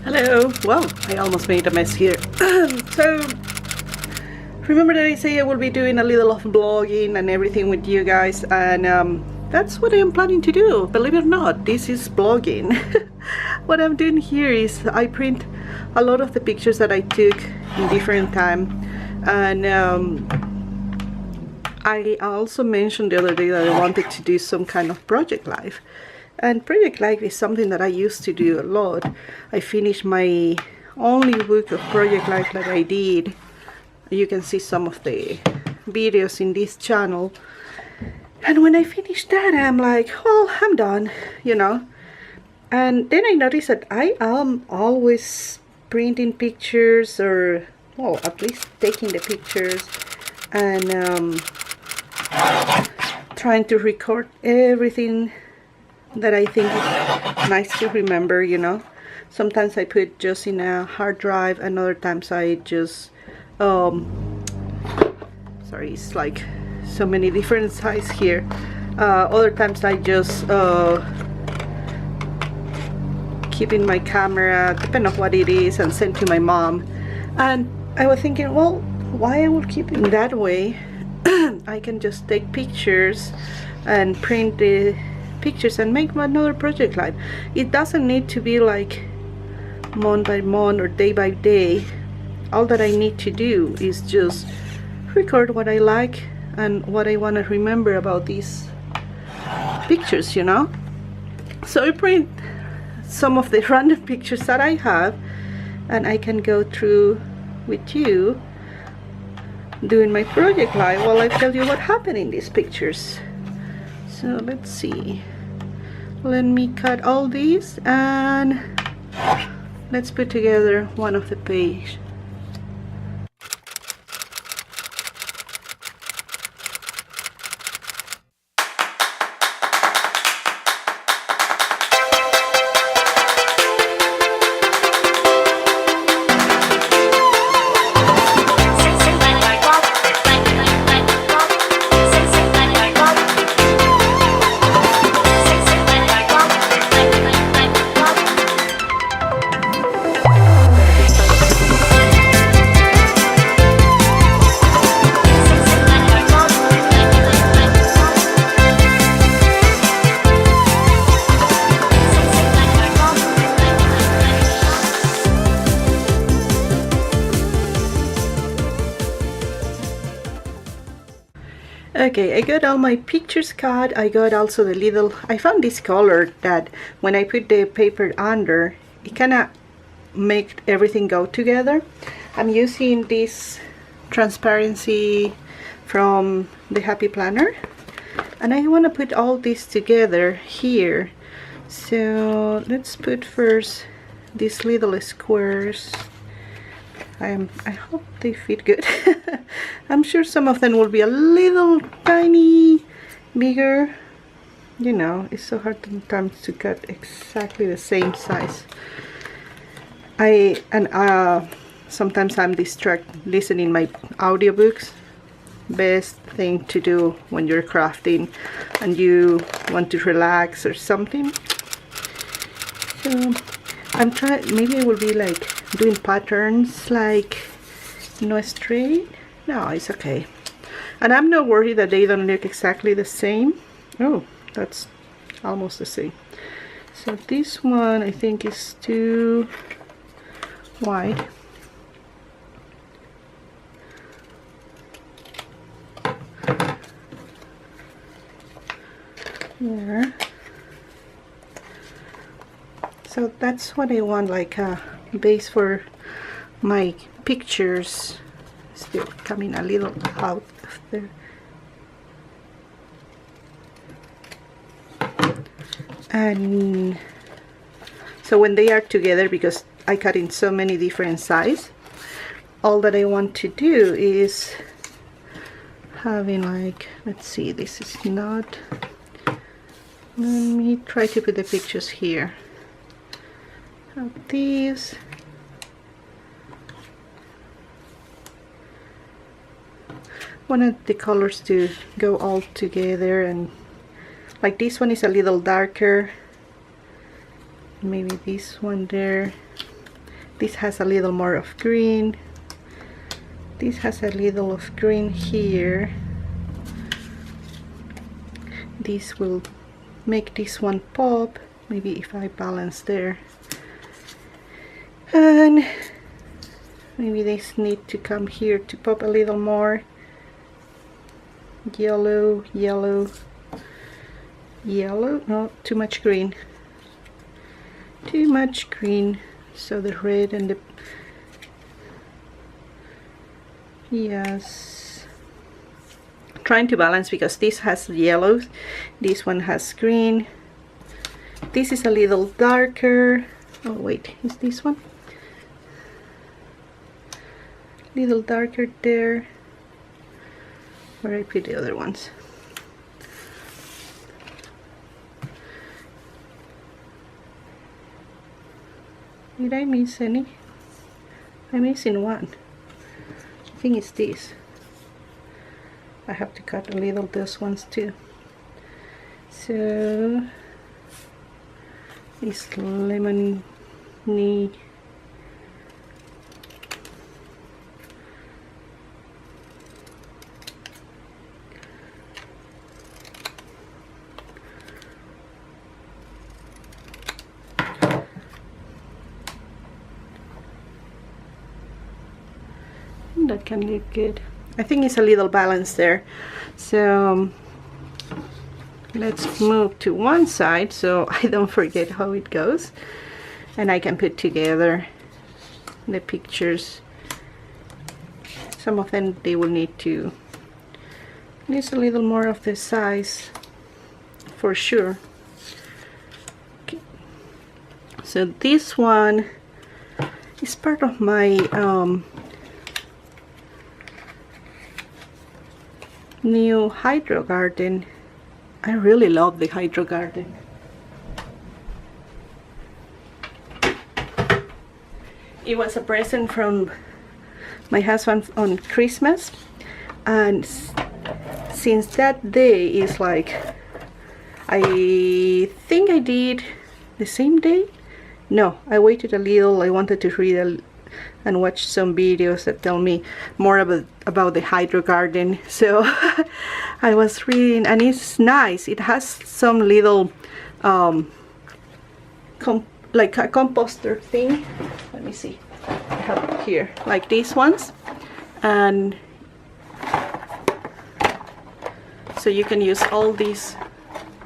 Hello. Wow, I almost made a mess here. So, remember that I say I will be doing a little of vlogging and everything with you guys, and that's what I am planning to do. Believe it or not, this is vlogging. What I'm doing here is I print a lot of the pictures that I took in different time, and I also mentioned the other day that I wanted to do some kind of project life. And project life is something that I used to do a lot. I finished my only book of project life that I did. You can see some of the videos in this channel. And when I finished that, I'm like, well, I'm done, you know. And then I noticed that I am always printing pictures, or, well, at least taking the pictures and trying to record everything that I think is nice to remember, you know. Sometimes I put just in a hard drive, and other times I just sorry, it's like so many different size here. Other times I just keep in my camera, depending on what it is, and send to my mom. And I was thinking, well, why I will keep it that way? I can just take pictures and print the pictures and make another project live. It doesn't need to be like month by month or day by day. All that I need to do is just record what I like and what I want to remember about these pictures, you know. So I print some of the random pictures that I have, and I can go through with you doing my project live while I tell you what happened in these pictures. So let's see. Let me cut all these and let's put together one of the page. Okay, I got all my pictures cut. I got also the little, I found this color that when I put the paper under, it kind of make everything go together. I'm using this transparency from the Happy Planner, and I want to put all this together here. So let's put first these little squares. I hope they fit good. I'm sure some of them will be a little tiny bigger. You know, it's so hard sometimes to cut exactly the same size. Sometimes I'm distracted listening my audiobooks. Best thing to do when you're crafting and you want to relax or something. So I'm trying, maybe I will be like doing patterns like, you know, straight. No, it's okay. And I'm not worried that they don't look exactly the same. Oh, that's almost the same. So this one I think is too wide. There. So that's what I want, like a base for my pictures. Still coming a little out of there. And so when they are together, because I cut in so many different sizes, all that I want to do is having like, let's see, this is not, let me try to put the pictures here. Have these. Wanted the colors to go all together, and like this one is a little darker, maybe this one there, This has a little more of green. This has a little of green here. This will make this one pop, maybe if I balance there. And maybe this need to come here to pop a little more. Yellow, yellow, yellow. No, too much green. Too much green. So the red and the... Yes. Trying to balance because this has yellow. This one has green. This is a little darker. Oh wait, is this one? Little darker there. Where I put the other ones. Did I miss any? I'm missing one. I think it's this. I have to cut a little those ones too. So this lemony. That can look good. I think it's a little balance there. So let's move to one side so I don't forget how it goes, and I can put together the pictures. Some of them they will need to use a little more of the size for sure. Okay. So this one is part of my new hydro garden. I really love the hydro garden. It was a present from my husband on Christmas, and since that day is like, I think I did the same day. No, I waited a little. I wanted to read and watch some videos that tell me more about the hydro garden. So I was reading, and it's nice. It has some little like a composter thing. Let me see. I have it here, like these ones, and so you can use all these.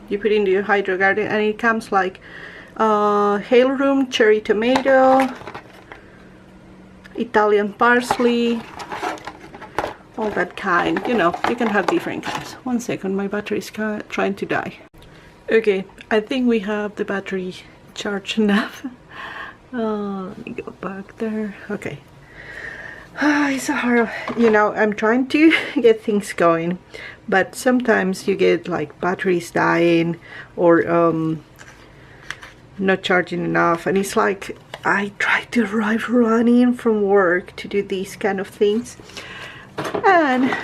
You put into your hydro garden, and it comes like heirloom cherry tomato, Italian parsley, all that kind. You know, you can have different kinds. One second, my battery is trying to die. Okay, I think we have the battery charged enough. Let me go back there. Okay. It's a hard, you know, I'm trying to get things going, but sometimes you get like batteries dying or not charging enough, and it's like I try to arrive running from work to do these kind of things, and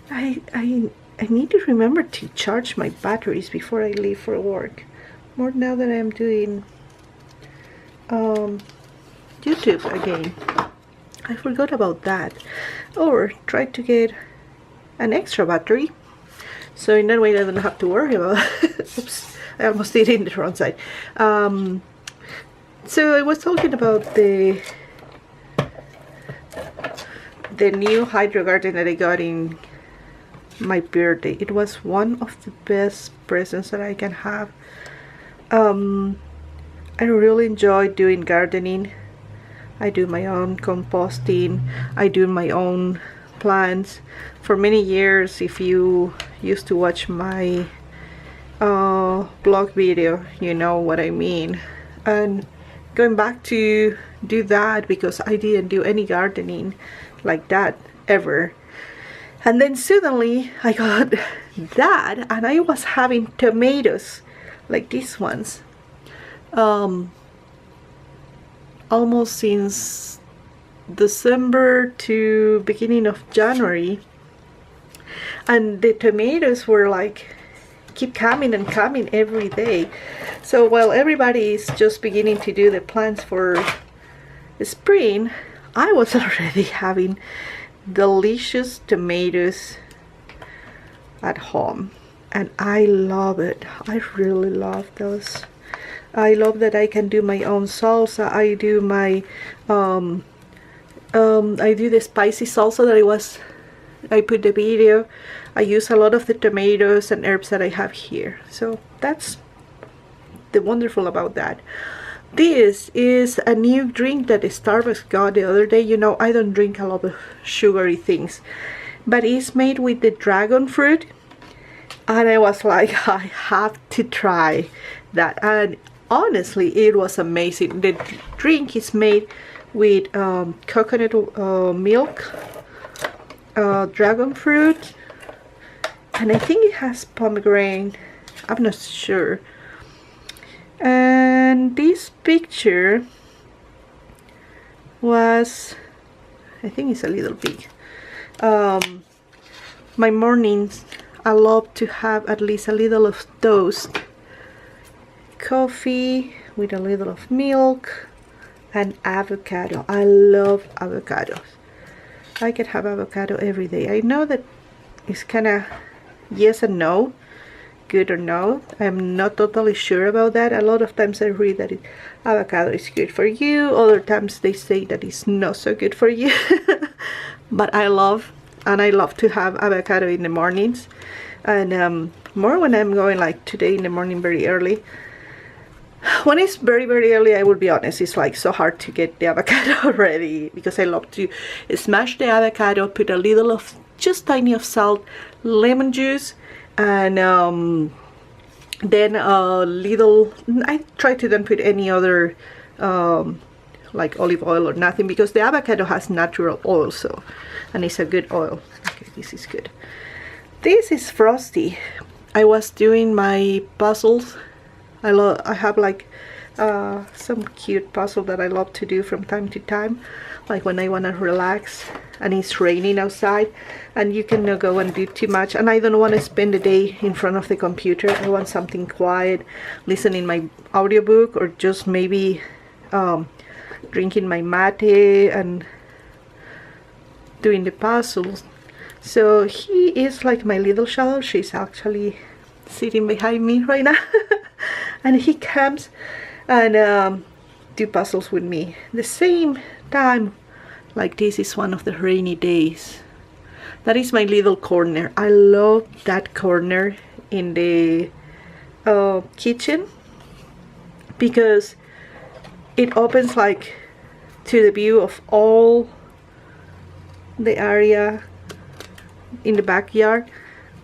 I need to remember to charge my batteries before I leave for work. More now that I'm doing YouTube again. I forgot about that. Or try to get an extra battery, so in that way I don't have to worry about oops, I almost did it in the wrong side. So I was talking about the new hydro garden that I got in my birthday. It was one of the best presents that I can have. I really enjoy doing gardening. I do my own composting. I do my own plants. For many years, if you used to watch my blog video, you know what I mean. And going back to do that, because I didn't do any gardening like that ever. And then suddenly I got that, and I was having tomatoes like these ones almost since December to beginning of January, and the tomatoes were like keep coming and coming every day. So while everybody is just beginning to do the plants for spring, I was already having delicious tomatoes at home, and I love it. I really love those. I love that I can do my own salsa. I do my I do the spicy salsa that I put the video. I use a lot of the tomatoes and herbs that I have here. So that's the wonderful about that. This is a new drink that Starbucks got the other day. You know, I don't drink a lot of sugary things, but it's made with the dragon fruit, and I was like, I have to try that. And honestly, it was amazing. The drink is made with coconut milk, dragon fruit, and I think it has pomegranate. I'm not sure. And this picture was, I think it's a little big. My mornings, I love to have at least a little of toast, coffee with a little of milk, and avocado. I love avocados. I can have avocado every day. I know that it's kind of yes and no, good or no. I'm not totally sure about that. A lot of times I read that avocado is good for you. Other times they say that it's not so good for you. But I love to have avocado in the mornings, and more when I'm going like today in the morning very early. When it's very early, I will be honest, it's like so hard to get the avocado ready, because I love to smash the avocado, put a little of just tiny of salt, lemon juice, and then a little, I try to don't put any other like olive oil or nothing, because the avocado has natural oil, so, and it's a good oil. Okay, this is good. This is Frosty. I was doing my puzzles. I have like some cute puzzle that I love to do from time to time, like when I want to relax and it's raining outside and you cannot go and do too much, and I don't want to spend the day in front of the computer. I want something quiet, listening my audiobook, or just maybe drinking my mate and doing the puzzles. So he is like my little shadow. She's actually sitting behind me right now. And he comes and do puzzles with me. The same time, like this is one of the rainy days. That is my little corner. I love that corner in the kitchen, because it opens like to the view of all the area in the backyard.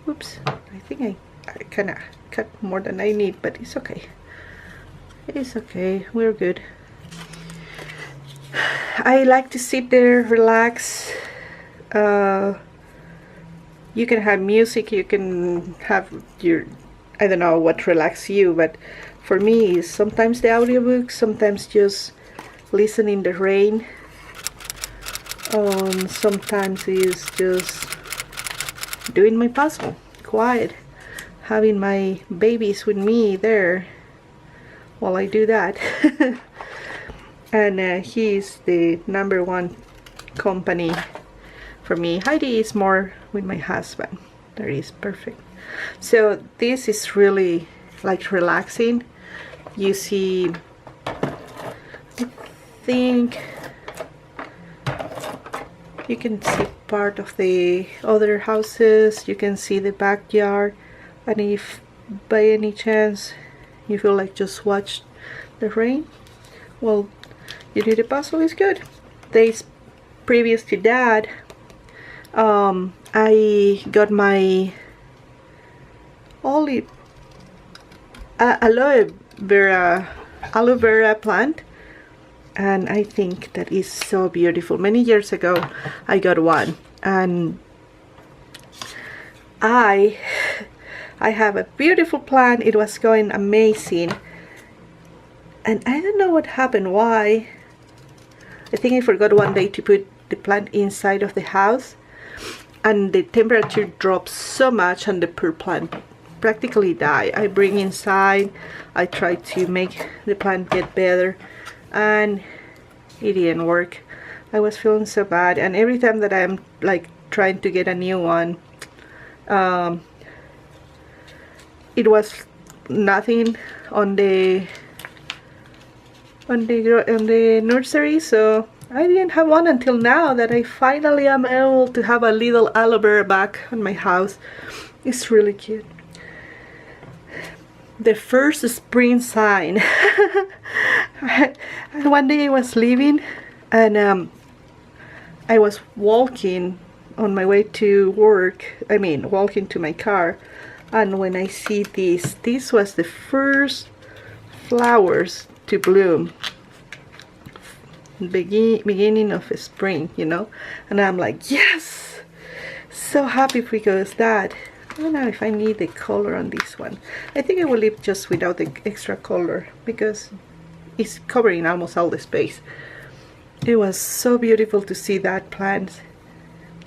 Oops, I think I kind of cut more than I need, but it's okay. It's okay, we're good. I like to sit there, relax. You can have music, you can have your, I don't know what relaxes you, but for me is sometimes the audiobook, sometimes just listening the rain. Sometimes it's just doing my puzzle, quiet, having my babies with me there while I do that. And he's the #1 company for me. Heidi is more with my husband. That is perfect. So this is really like relaxing. You see, I think you can see part of the other houses, you can see the backyard, and if by any chance you feel like just watch the rain, well, you do the puzzle, is good. Days previous to that, I got my aloe vera plant, and I think that is so beautiful. Many years ago I got one, and I have a beautiful plant. It was going amazing, and I don't know what happened, why. I think I forgot one day to put the plant inside of the house, and the temperature dropped so much and the poor plant practically died. I bring inside, I try to make the plant get better, and it didn't work. I was feeling so bad, and every time that I'm like trying to get a new one, it was nothing on the nursery, so I didn't have one until now that I finally am able to have a little aloe vera back on my house. It's really cute. The first spring sign. One day I was leaving, and I was walking on my way to work, I mean walking to my car, and when I see this was the first flowers to bloom, beginning of spring, you know, and I'm like, yes, so happy because that. I don't know if I need the color on this one. I think I will leave just without the extra color because it's covering almost all the space. It was so beautiful to see that plant.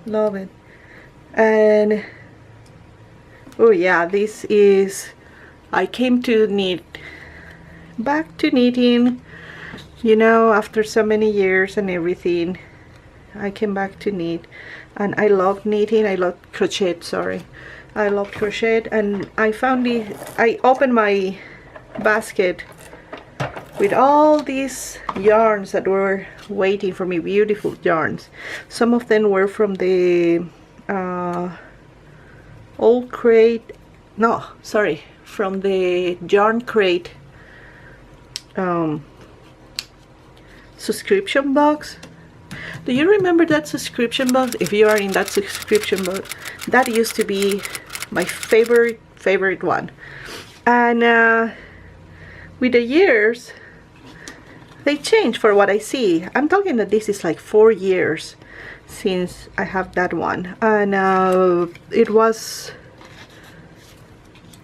Love it. And oh yeah, this is, I came to knit, back to knitting, you know, after so many years and everything. I came back to knit, and I love knitting. I love crochet, sorry. I love crochet, and I found it, I opened my basket with all these yarns that were waiting for me, beautiful yarns. Some of them were from the old crate, no, sorry, from the yarn crate subscription box. Do you remember that subscription box? If you are in that subscription box, that used to be my favorite one. And with the years, they changed for what I see. I'm talking that this is like 4 years since I have that one. And it was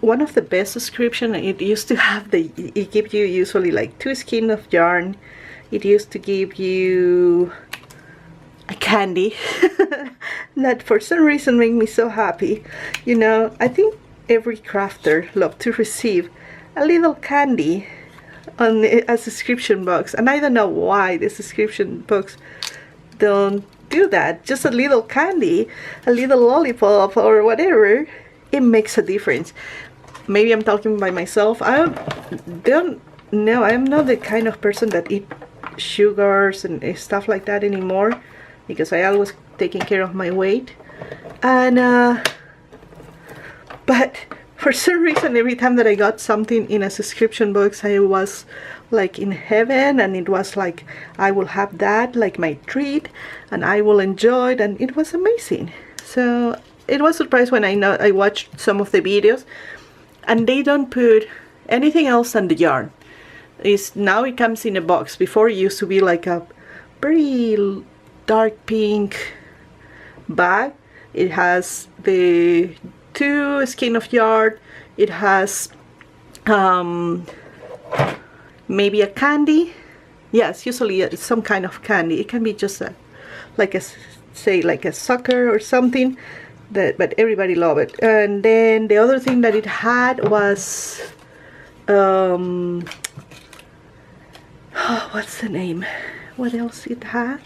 one of the best subscription. It used to have it gives you usually like 2 skeins of yarn. It used to give you a candy that for some reason made me so happy. You know, I think every crafter loves to receive a little candy on a subscription box, and I don't know why the subscription box don't do that. Just a little candy, a little lollipop or whatever, it makes a difference. Maybe I'm talking by myself. I don't know, I'm not the kind of person that eat sugars and stuff like that anymore, because I always taking care of my weight. And but for some reason, every time that I got something in a subscription box, I was like in heaven, and it was like I will have that like my treat, and I will enjoy it, and it was amazing. So it was a surprise when I watched some of the videos, and they don't put anything else than the yarn. Now it comes in a box. Before it used to be like a very dark pink bag. It has the 2 skeins of yarn. It has maybe a candy. Yes, usually some kind of candy. It can be just like a sucker or something. But everybody love it. And then the other thing that it had was what's the name? What else it had?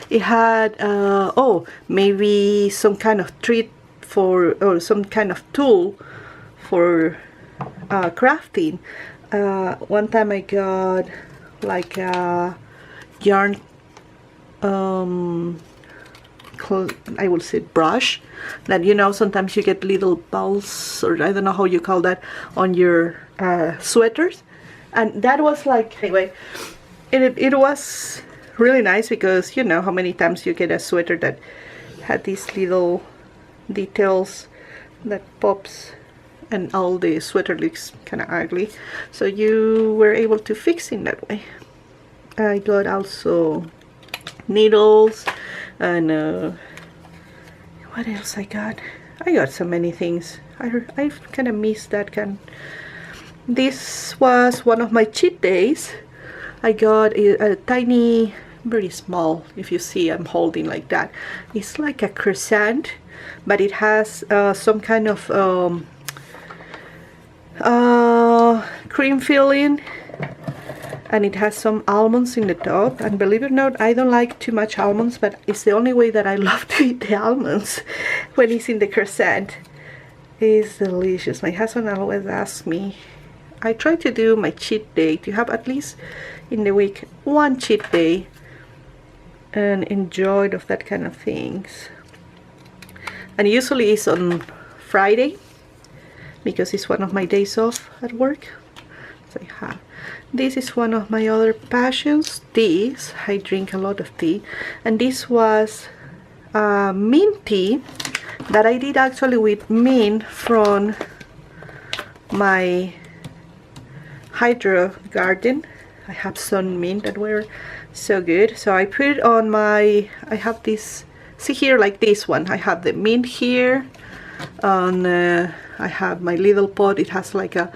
It had oh, maybe some kind of treat for, or some kind of tool for crafting. One time I got like a yarn I will say brush, that, you know, sometimes you get little balls, or I don't know how you call that, on your sweaters. And that was like, anyway, it was really nice, because you know how many times you get a sweater that had these little details that pops, and all the sweater looks kind of ugly, so you were able to fix it that way. I got also needles, and what else I got? I got so many things. I kind of missed that kind. This was one of my cheat days. I got a tiny, very small, if you see I'm holding like that, it's like a croissant, but it has some kind of cream filling, and it has some almonds in the top, and believe it or not, I don't like too much almonds, but it's the only way that I love to eat the almonds when it's in the croissant. It's delicious. My husband always asks me, I try to do my cheat day, to have at least in the week one cheat day and enjoy of that kind of things. And usually it's on Friday because it's one of my days off at work. So I have this. Is one of my other passions. This, I drink a lot of tea, and this was mint tea that I did actually with mint from my hydro garden. I have some mint that were so good, so I put it on my, I have this, see here, like this one, I have the mint here, and I have my little pot. It has like a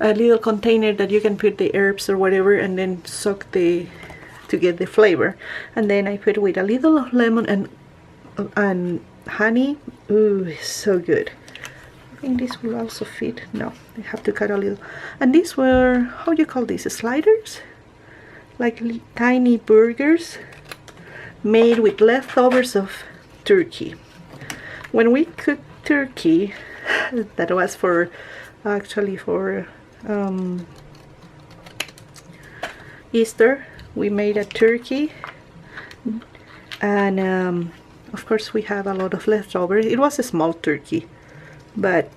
little container that you can put the herbs or whatever, and then soak the, to get the flavor. And then I put with a little of lemon and honey. Ooh, it's so good. I think this will also fit. No, I have to cut a little. And these were, how do you call these, sliders? Like tiny burgers made with leftovers of turkey. When we cooked turkey, that was for, actually for Easter, we made a turkey, and of course we have a lot of leftovers. It was a small turkey, but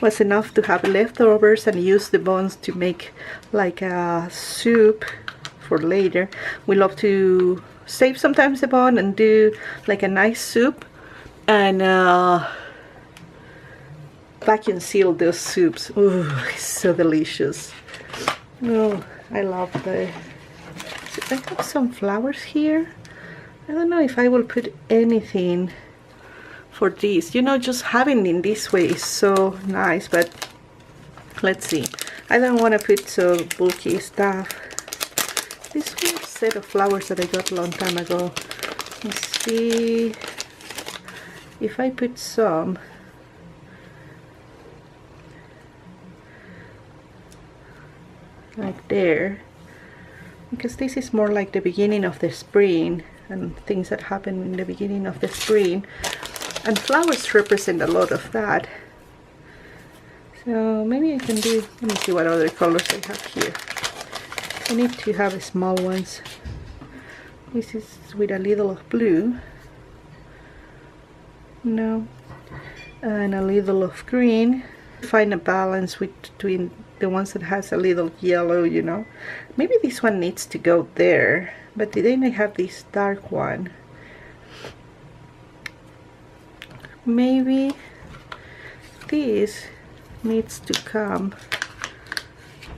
was enough to have leftovers and use the bones to make like a soup for later. We love to save sometimes the bone and do like a nice soup, and vacuum seal those soups. Ooh, it's so delicious. Oh, I love the, I have some flowers here. I don't know if I will put anything for this, you know, just having in this way is so nice, but let's see. I don't want to put so bulky stuff. This was a set of flowers that I got a long time ago. Let's see if I put some. Like there, because this is more like the beginning of the spring and things that happen in the beginning of the spring, and flowers represent a lot of that. So maybe I can do, let me see what other colors I have here. I need to have small ones. This is with a little of blue, no, and a little of green. Find a balance between the ones that has a little yellow, you know. Maybe this one needs to go there, but then I have this dark one. Maybe this needs to come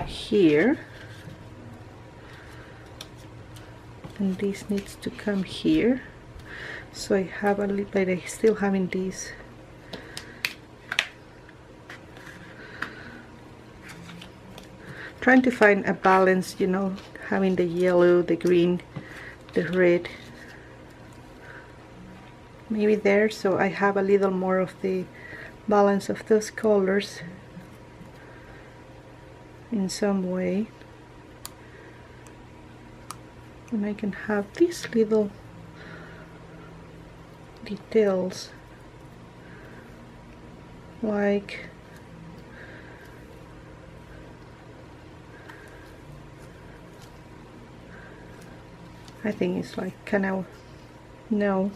here, and this needs to come here. So I have a little, but I still having these. Trying to find a balance, you know, having the yellow, the green, the red, maybe there, so I have a little more of the balance of those colors in some way, and I can have these little details like I think it's like kind of, no,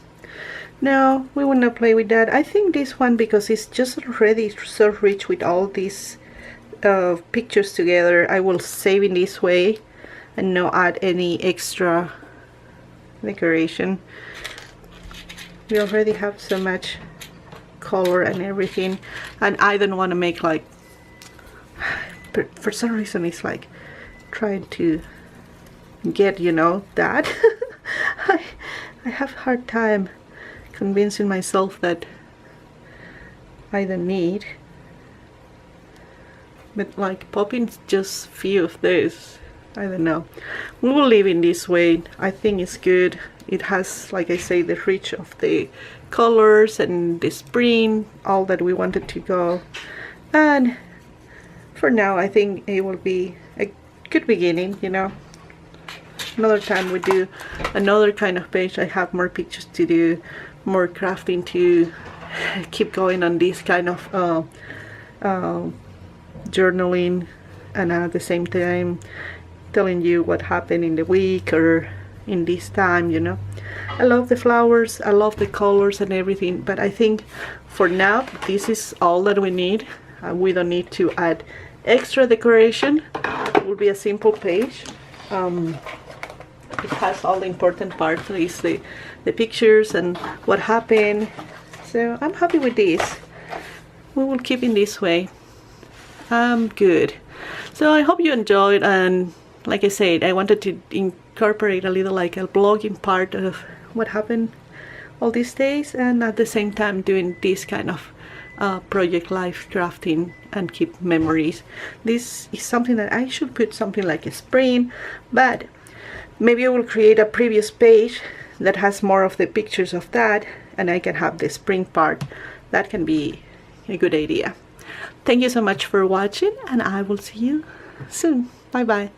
we will not play with that. I think this one, because it's just already so rich with all these pictures together, I will save in this way and not add any extra decoration. We already have so much color and everything, and I don't want to make like, for some reason it's like trying to get, you know, that I have a hard time convincing myself that I don't need, but like popping just few of this, I don't know. We will leave in this way. I think it's good. It has, like I say, the reach of the colors and the spring, all that we wanted to go. And for now, I think it will be a good beginning, you know. Another time we do another kind of page. I have more pictures to do, more crafting to keep going on this kind of journaling, and at the same time telling you what happened in the week or in this time, you know. I love the flowers, I love the colors and everything, but I think for now this is all that we need. We don't need to add extra decoration. It will be a simple page. It has all the important parts, is the pictures and what happened. So I'm happy with this. We will keep in this way. I'm good. So I hope you enjoyed, and like I said, I wanted to incorporate a little like a blogging part of what happened all these days, and at the same time doing this kind of project life crafting and keep memories. This is something that I should put something like a spring, but maybe I will create a previous page that has more of the pictures of that, and I can have the spring part. That can be a good idea. Thank you so much for watching, and I will see you soon. Bye bye.